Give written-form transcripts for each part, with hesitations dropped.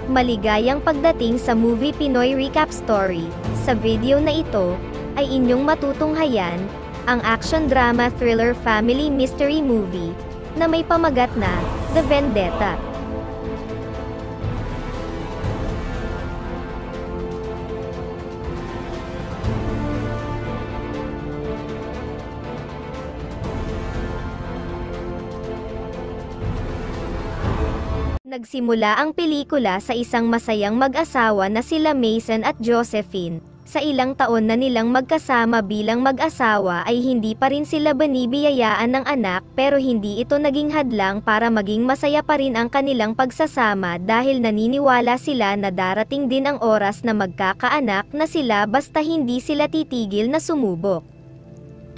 Maligayang pagdating sa Movie Pinoy Recap Story. Sa video na ito, ay inyong matutunghayan, ang action drama thriller family mystery movie, na may pamagat na, The Vendetta. Nagsimula ang pelikula sa isang masayang mag-asawa na sila Mason at Josephine. Sa ilang taon na nilang magkasama bilang mag-asawa ay hindi pa rin sila binibiyayaan ng anak, pero hindi ito naging hadlang para maging masaya pa rin ang kanilang pagsasama dahil naniniwala sila na darating din ang oras na magkakaanak na sila basta hindi sila titigil na sumubok.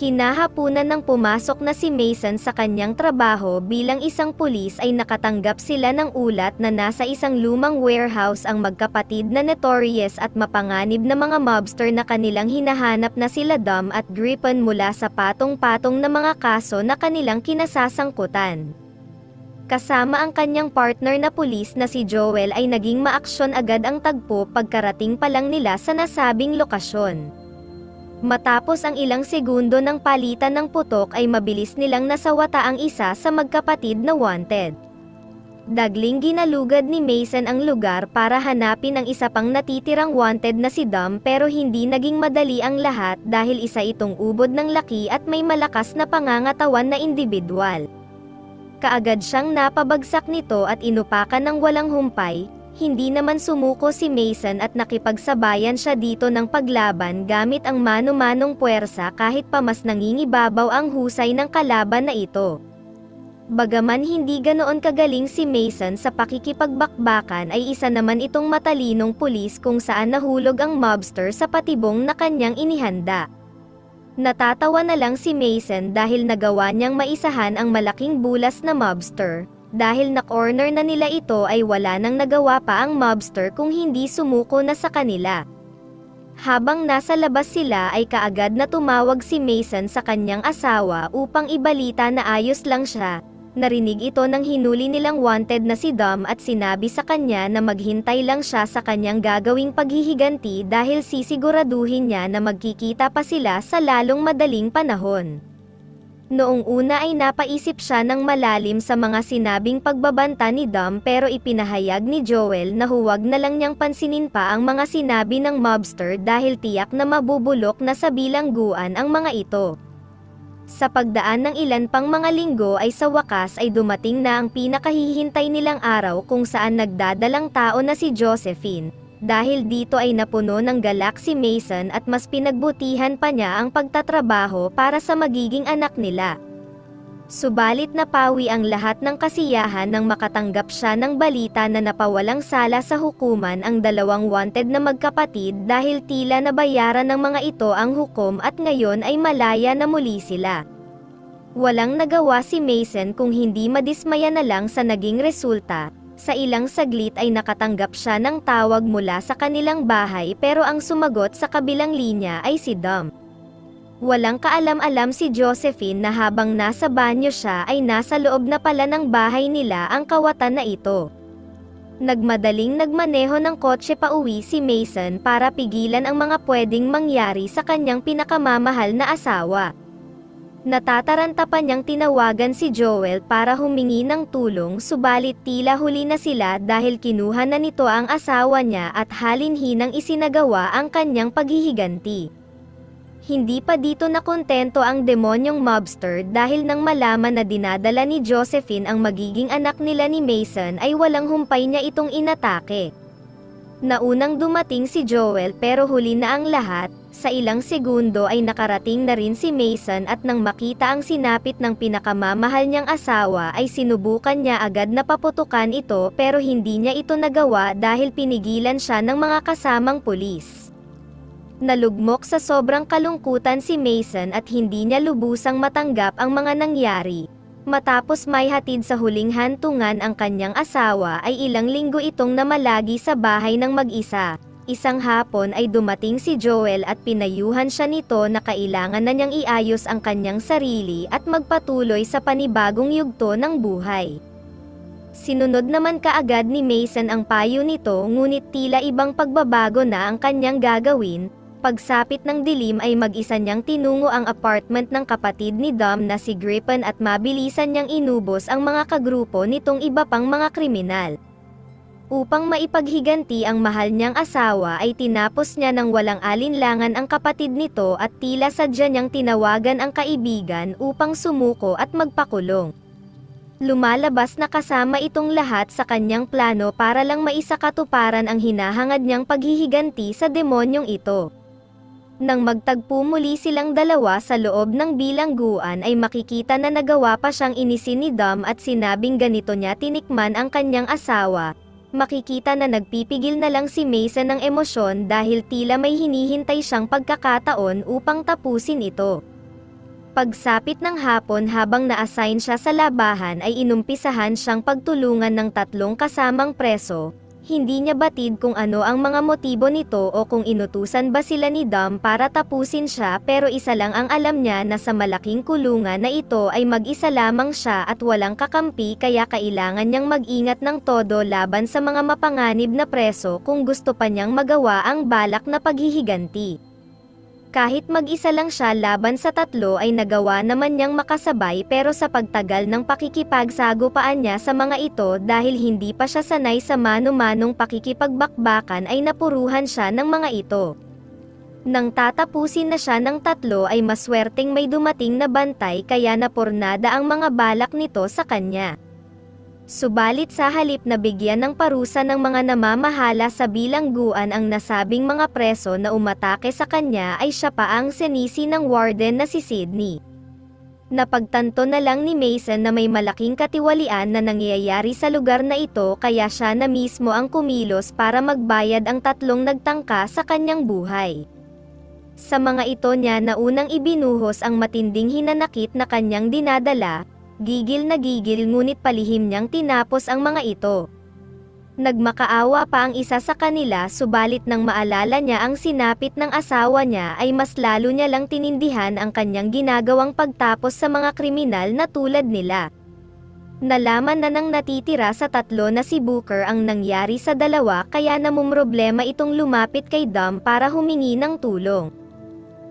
Kinahapunan nang pumasok na si Mason sa kanyang trabaho bilang isang pulis ay nakatanggap sila ng ulat na nasa isang lumang warehouse ang magkapatid na notorious at mapanganib na mga mobster na kanilang hinahanap na sila Dom at Griffin mula sa patong-patong na mga kaso na kanilang kinasasangkutan. Kasama ang kanyang partner na pulis na si Joel ay naging maaksyon agad ang tagpo pagkarating pa lang nila sa nasabing lokasyon. Matapos ang ilang segundo ng palitan ng putok ay mabilis nilang nasawata ang isa sa magkapatid na wanted. Dagling ginalugad ni Mason ang lugar para hanapin ang isa pang natitirang wanted na si Dom, pero hindi naging madali ang lahat dahil isa itong ubod ng laki at may malakas na pangangatawan na individual. Kaagad siyang napabagsak nito at inupakan ng walang humpay. Hindi naman sumuko si Mason at nakipagsabayan siya dito ng paglaban gamit ang mano-manong puwersa kahit pa mas nangingibabaw ang husay ng kalaban na ito. Bagaman hindi ganoon kagaling si Mason sa pakikipagbakbakan ay isa naman itong matalinong pulis kung saan nahulog ang mobster sa patibong na kanyang inihanda. Natatawa na lang si Mason dahil nagawa niyang maisahan ang malaking bulas na mobster. Dahil na-corner na nila ito ay wala nang nagawa pa ang mobster kung hindi sumuko na sa kanila. Habang nasa labas sila ay kaagad na tumawag si Mason sa kanyang asawa upang ibalita na ayos lang siya. Narinig ito ng hinuli nilang wanted na si Dom at sinabi sa kanya na maghintay lang siya sa kanyang gagawing paghihiganti dahil sisiguraduhin niya na magkikita pa sila sa lalong madaling panahon. Noong una ay napaisip siya ng malalim sa mga sinabing pagbabanta ni Dom, pero ipinahayag ni Joel na huwag na lang niyang pansinin pa ang mga sinabi ng mobster dahil tiyak na mabubulok na sa bilangguan ang mga ito. Sa pagdaan ng ilan pang mga linggo ay sa wakas ay dumating na ang pinakahihintay nilang araw kung saan nagdadalang tao na si Josephine. Dahil dito ay napuno ng galak si Mason at mas pinagbutihan pa niya ang pagtatrabaho para sa magiging anak nila. Subalit napawi ang lahat ng kasiyahan nang makatanggap siya ng balita na napawalang sala sa hukuman ang dalawang wanted na magkapatid dahil tila nabayaran ng mga ito ang hukom at ngayon ay malaya na muli sila. Walang nagawa si Mason kung hindi madismaya na lang sa naging resulta. Sa ilang saglit ay nakatanggap siya ng tawag mula sa kanilang bahay, pero ang sumagot sa kabilang linya ay si Dom. Walang kaalam-alam si Josephine na habang nasa banyo siya ay nasa loob na pala ng bahay nila ang kawatan na ito. Nagmadaling nagmaneho ng kotse pauwi si Mason para pigilan ang mga pwedeng mangyari sa kanyang pinakamamahal na asawa. Natataranta pa niyang tinawagan si Joel para humingi ng tulong, subalit tila huli na sila dahil kinuha na nito ang asawa niya at halin-hinang isinagawa ang kanyang paghihiganti. Hindi pa dito nakontento ang demonyong mobster dahil nang malaman na dinadala ni Josephine ang magiging anak nila ni Mason ay walang humpay niya itong inatake. Naunang dumating si Joel pero huli na ang lahat. Sa ilang segundo ay nakarating na rin si Mason at nang makita ang sinapit ng pinakamamahal niyang asawa ay sinubukan niya agad na paputukan ito, pero hindi niya ito nagawa dahil pinigilan siya ng mga kasamang pulis. Nalugmok sa sobrang kalungkutan si Mason at hindi niya lubusang matanggap ang mga nangyari. Matapos may hatid sa huling hantungan ang kanyang asawa ay ilang linggo itong namalagi sa bahay ng mag-isa. Isang hapon ay dumating si Joel at pinayuhan siya nito na kailangan na niyang iayos ang kanyang sarili at magpatuloy sa panibagong yugto ng buhay. Sinunod naman kaagad ni Mason ang payo nito ngunit tila ibang pagbabago na ang kanyang gagawin. Pagsapit ng dilim ay mag-isa niyang tinungo ang apartment ng kapatid ni Dom na si Griffin at mabilisan niyang inubos ang mga kagrupo nitong iba pang mga kriminal. Upang maipaghiganti ang mahal niyang asawa ay tinapos niya ng walang alinlangan ang kapatid nito at tila sadya niyang tinawagan ang kaibigan upang sumuko at magpakulong. Lumalabas na kasama itong lahat sa kanyang plano para lang maisakatuparan ang hinahangad niyang paghihiganti sa demonyong ito. Nang magtagpo muli silang dalawa sa loob ng bilangguan ay makikita na nagawa pa siyang inisin ni Dom at sinabing ganito niya tinikman ang kanyang asawa. Makikita na nagpipigil na lang si Mason ng emosyon dahil tila may hinihintay siyang pagkakataon upang tapusin ito. Pagsapit ng hapon habang na-assign siya sa labahan ay inumpisahan siyang pagtulungan ng 3 kasamang preso. Hindi niya batid kung ano ang mga motibo nito o kung inutusan ba sila ni Dom para tapusin siya pero isa lang ang alam niya na sa malaking kulungan na ito ay mag-isa lamang siya at walang kakampi kaya kailangan niyang mag-ingat ng todo laban sa mga mapanganib na preso kung gusto pa niyang magawa ang balak na paghihiganti. Kahit mag-isa lang siya laban sa 3 ay nagawa naman niyang makasabay pero sa pagtagal ng pakikipagsagupaan niya sa mga ito dahil hindi pa siya sanay sa mano-manong pakikipagbakbakan ay napuruhan siya ng mga ito. Nang tatapusin na siya ng 3 ay maswerteng may dumating na bantay kaya napurnada ang mga balak nito sa kanya. Subalit sa halip na bigyan ng parusa ng mga namamahala sa bilangguan ang nasabing mga preso na umatake sa kanya ay siya pa ang sinisi ng warden na si Sydney. Napagtanto na lang ni Mason na may malaking katiwalian na nangyayari sa lugar na ito kaya siya na mismo ang kumilos para magbayad ang 3 nagtangka sa kanyang buhay. Sa mga ito niya na unang ibinuhos ang matinding hinanakit na kanyang dinadala. Gigil na gigil ngunit palihim niyang tinapos ang mga ito. Nagmakaawa pa ang isa sa kanila subalit nang maalala niya ang sinapit ng asawa niya ay mas lalo niya lang tinindihan ang kanyang ginagawang pagtapos sa mga kriminal na tulad nila. Nalaman na nang natitira sa 3 na si Booker ang nangyari sa 2 kaya namumroblema itong lumapit kay Dom para humingi ng tulong.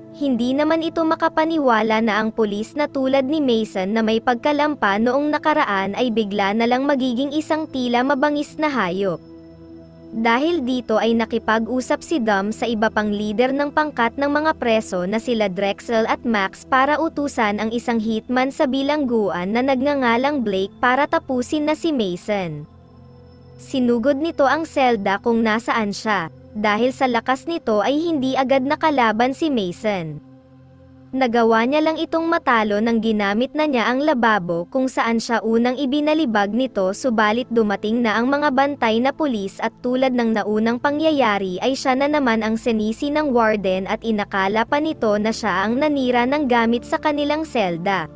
Hindi naman ito makapaniwala na ang pulis na tulad ni Mason na may pagkalampa noong nakaraan ay bigla na lang magiging isang tila mabangis na hayop. Dahil dito ay nakipag-usap si Dom sa iba pang lider ng pangkat ng mga preso na sila Drexel at Max para utusan ang isang hitman sa bilangguan na nagngangalang Blake para tapusin na si Mason. Sinugod nito ang selda kung nasaan siya. Dahil sa lakas nito ay hindi agad nakalaban si Mason. Nagawa niya lang itong matalo nang ginamit na niya ang lababo kung saan siya unang ibinalibag nito subalit dumating na ang mga bantay na pulis at tulad ng naunang pangyayari ay siya na naman ang sinisi ng warden at inakala pa nito na siya ang nanira ng gamit sa kanilang selda.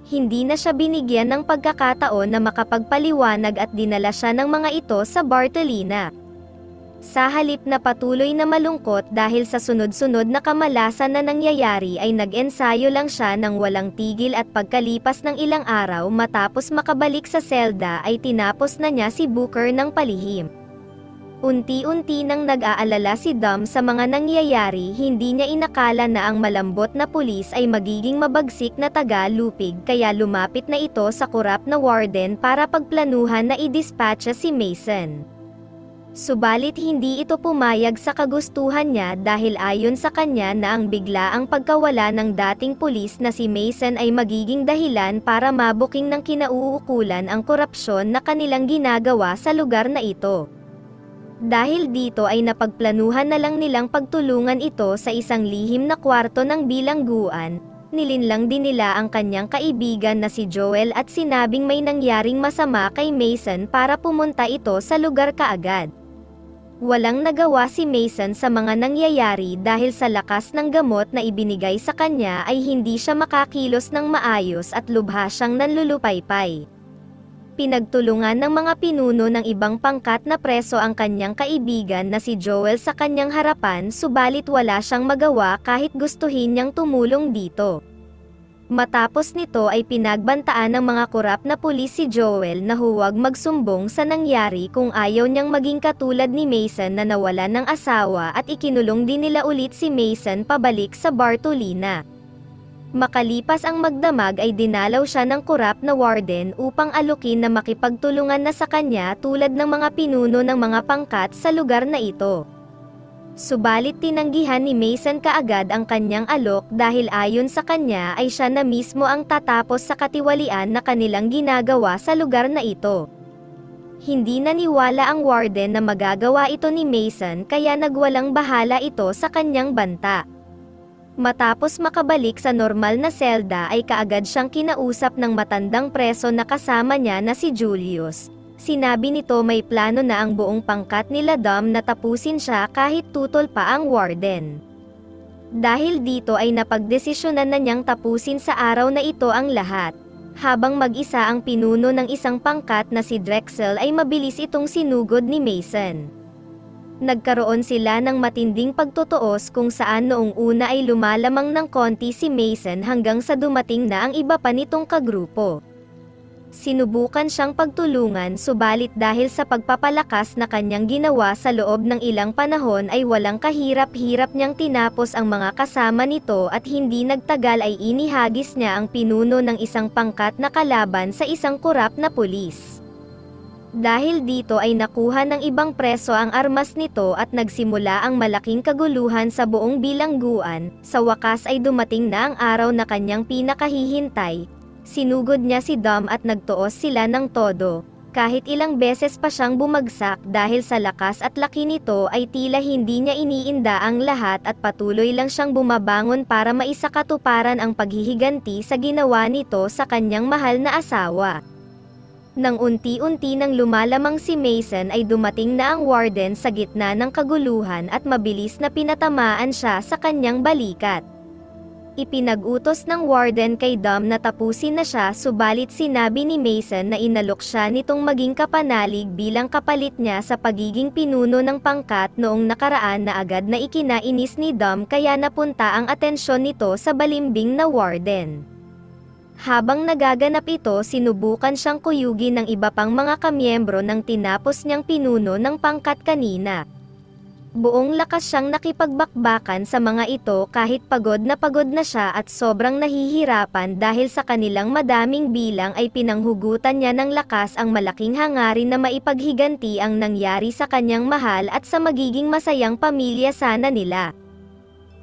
Hindi na siya binigyan ng pagkakataon na makapagpaliwanag at dinala siya ng mga ito sa Bartolina. Sa halip na patuloy na malungkot dahil sa sunod-sunod na kamalasan na nangyayari ay nag-ensayo lang siya ng walang tigil at pagkalipas ng ilang araw matapos makabalik sa selda ay tinapos na niya si Booker ng palihim. Unti-unti nang nag-aalala si Dom sa mga nangyayari hindi niya inakala na ang malambot na pulis ay magiging mabagsik na taga-lupig kaya lumapit na ito sa korap na warden para pagplanuhan na i-dispatcha si Mason. Subalit hindi ito pumayag sa kagustuhan niya dahil ayon sa kanya na ang biglaang pagkawala ng dating pulis na si Mason ay magiging dahilan para mabuking ng kinauukulan ang korupsyon na kanilang ginagawa sa lugar na ito. Dahil dito ay napagplanuhan na lang nilang pagtulungan ito sa isang lihim na kwarto ng bilangguan. Nilinlang din nila ang kanyang kaibigan na si Joel at sinabing may nangyaring masama kay Mason para pumunta ito sa lugar kaagad. Walang nagawa si Mason sa mga nangyayari dahil sa lakas ng gamot na ibinigay sa kanya ay hindi siya makakilos ng maayos at lubha siyang nanlulupaypay. Pinagtulungan ng mga pinuno ng ibang pangkat na preso ang kanyang kaibigan na si Joel sa kanyang harapan subalit wala siyang magawa kahit gustuhin niyang tumulong dito. Matapos nito ay pinagbantaan ng mga korap na pulis si Joel na huwag magsumbong sa nangyari kung ayaw niyang maging katulad ni Mason na nawalan ng asawa at ikinulong din nila ulit si Mason pabalik sa Bartolina. Makalipas ang magdamag ay dinalaw siya ng korap na warden upang alukin na makipagtulungan na sa kanya tulad ng mga pinuno ng mga pangkat sa lugar na ito. Subalit tinanggihan ni Mason kaagad ang kanyang alok dahil ayon sa kanya ay siya na mismo ang tatapos sa katiwalian na kanilang ginagawa sa lugar na ito. Hindi naniwala ang warden na magagawa ito ni Mason kaya nagwalang bahala ito sa kanyang banta. Matapos makabalik sa normal na selda ay kaagad siyang kinausap ng matandang preso na kasama niya na si Julius. Sinabi nito may plano na ang buong pangkat nila Dom na tapusin siya kahit tutol pa ang warden. Dahil dito ay napagdesisyonan na niyang tapusin sa araw na ito ang lahat. Habang mag-isa ang pinuno ng isang pangkat na si Drexel ay mabilis itong sinugod ni Mason. Nagkaroon sila ng matinding pagtutuos kung saan noong una ay lumalamang ng konti si Mason hanggang sa dumating na ang iba pa nitong kagrupo. Sinubukan siyang pagtulungan subalit dahil sa pagpapalakas na kanyang ginawa sa loob ng ilang panahon ay walang kahirap-hirap niyang tinapos ang mga kasama nito at hindi nagtagal ay inihagis niya ang pinuno ng isang pangkat na kalaban sa isang korap na pulis. Dahil dito ay nakuha ng ibang preso ang armas nito at nagsimula ang malaking kaguluhan sa buong bilangguan. Sa wakas ay dumating na ang araw na kanyang pinakahihintay. Sinugod niya si Dom at nagtuos sila ng todo. Kahit ilang beses pa siyang bumagsak dahil sa lakas at laki nito ay tila hindi niya iniinda ang lahat at patuloy lang siyang bumabangon para maisakatuparan ang paghihiganti sa ginawa nito sa kanyang mahal na asawa. Nang unti-unti nang lumalamang si Mason ay dumating na ang warden sa gitna ng kaguluhan at mabilis na pinatamaan siya sa kanyang balikat. Ipinag-utos ng warden kay Dom na tapusin na siya subalit sinabi ni Mason na inalok siya nitong maging kapanalig bilang kapalit niya sa pagiging pinuno ng pangkat noong nakaraan na agad na ikinainis ni Dom kaya napunta ang atensyon nito sa balimbing na warden. Habang nagaganap ito sinubukan siyang kuyugin ng iba pang mga kamiyembro ng tinapos niyang pinuno ng pangkat kanina. Buong lakas siyang nakipagbakbakan sa mga ito kahit pagod na siya at sobrang nahihirapan dahil sa kanilang madaming bilang ay pinanghugutan niya ng lakas ang malaking hangarin na maipaghiganti ang nangyari sa kanyang mahal at sa magiging masayang pamilya sana nila.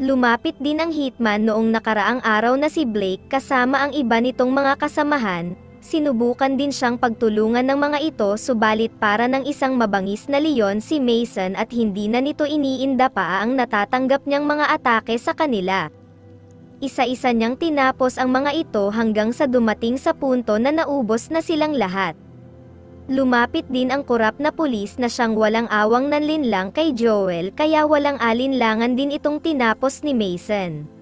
Lumapit din ang hitman noong nakaraang araw na si Blake kasama ang iba nitong mga kasamahan. Sinubukan din siyang pagtulungan ng mga ito subalit para ng isang mabangis na leon si Mason at hindi na nito iniinda pa ang natatanggap niyang mga atake sa kanila. Isa-isa niyang tinapos ang mga ito hanggang sa dumating sa punto na naubos na silang lahat. Lumapit din ang korap na pulis na siyang walang awang nanlinlang kay Joel kaya walang alinlangan din itong tinapos ni Mason.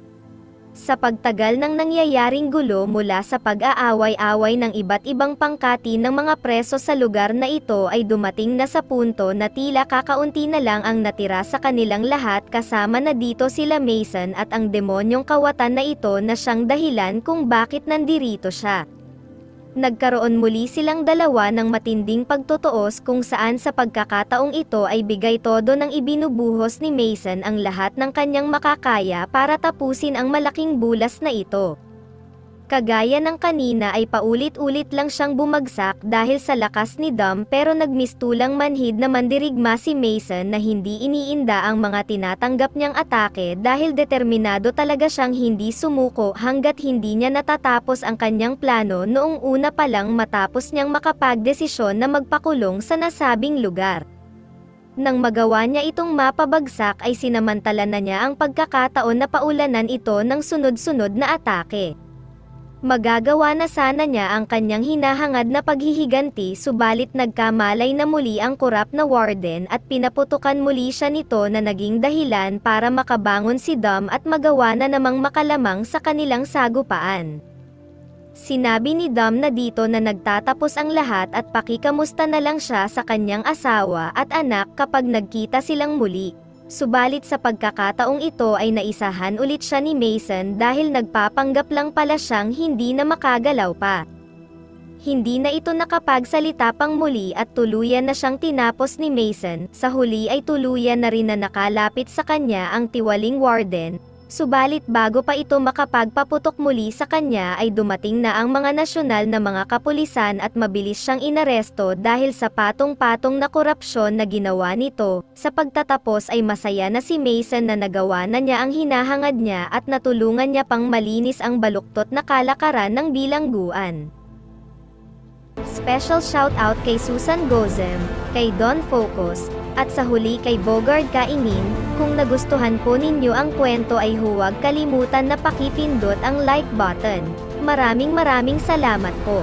Sa pagtagal ng nangyayaring gulo mula sa pag-aaway-away ng iba't ibang pangkati ng mga preso sa lugar na ito ay dumating na sa punto na tila kakaunti na lang ang natira sa kanilang lahat kasama na dito sila Mason at ang demonyong kawatan na ito na siyang dahilan kung bakit nandirito siya. Nagkaroon muli silang dalawa ng matinding pagtutuos kung saan sa pagkakataong ito ay bigay todo ng ibinubuhos ni Mason ang lahat ng kanyang makakaya para tapusin ang malaking bulas na ito. Kagaya ng kanina ay paulit-ulit lang siyang bumagsak dahil sa lakas ni Dom pero nagmistulang manhid na mandirigma si Mason na hindi iniinda ang mga tinatanggap niyang atake dahil determinado talaga siyang hindi sumuko hanggat hindi niya natatapos ang kanyang plano noong una pa lang matapos niyang makapagdesisyon na magpakulong sa nasabing lugar. Nang magawa niya itong mapabagsak ay sinamantala na niya ang pagkakataon na paulanan ito ng sunod-sunod na atake. Magagawa na sana niya ang kanyang hinahangad na paghihiganti subalit nagkamalay na muli ang korap na warden at pinaputukan muli siya nito na naging dahilan para makabangon si Dom at magawa na namang makalamang sa kanilang sagupaan. Sinabi ni Dom na dito na nagtatapos ang lahat at pakikamusta na lang siya sa kanyang asawa at anak kapag nagkita silang muli. Subalit sa pagkakataong ito ay naisahan ulit siya ni Mason dahil nagpapanggap lang pala siyang hindi na makagalaw pa. Hindi na ito nakapagsalita pang muli at tuluyan na siyang tinapos ni Mason. Sa huli ay tuluyan na rin na nakalapit sa kanya ang tiwaling warden. Subalit bago pa ito makapagpaputok muli sa kanya ay dumating na ang mga nasyonal na mga kapulisan at mabilis siyang inaresto dahil sa patong-patong na korupsyon na ginawa nito. Sa pagtatapos ay masaya na si Mason na nagawa na niya ang hinahangad niya at natulungan niya pang malinis ang baluktot na kalakaran ng bilangguan. Special shoutout kay Susan Gozem, kay Don Focus, at sa huli kay Bogard Kaingin. Kung nagustuhan po ninyo ang kwento ay huwag kalimutan na pakipindot ang like button. Maraming salamat po.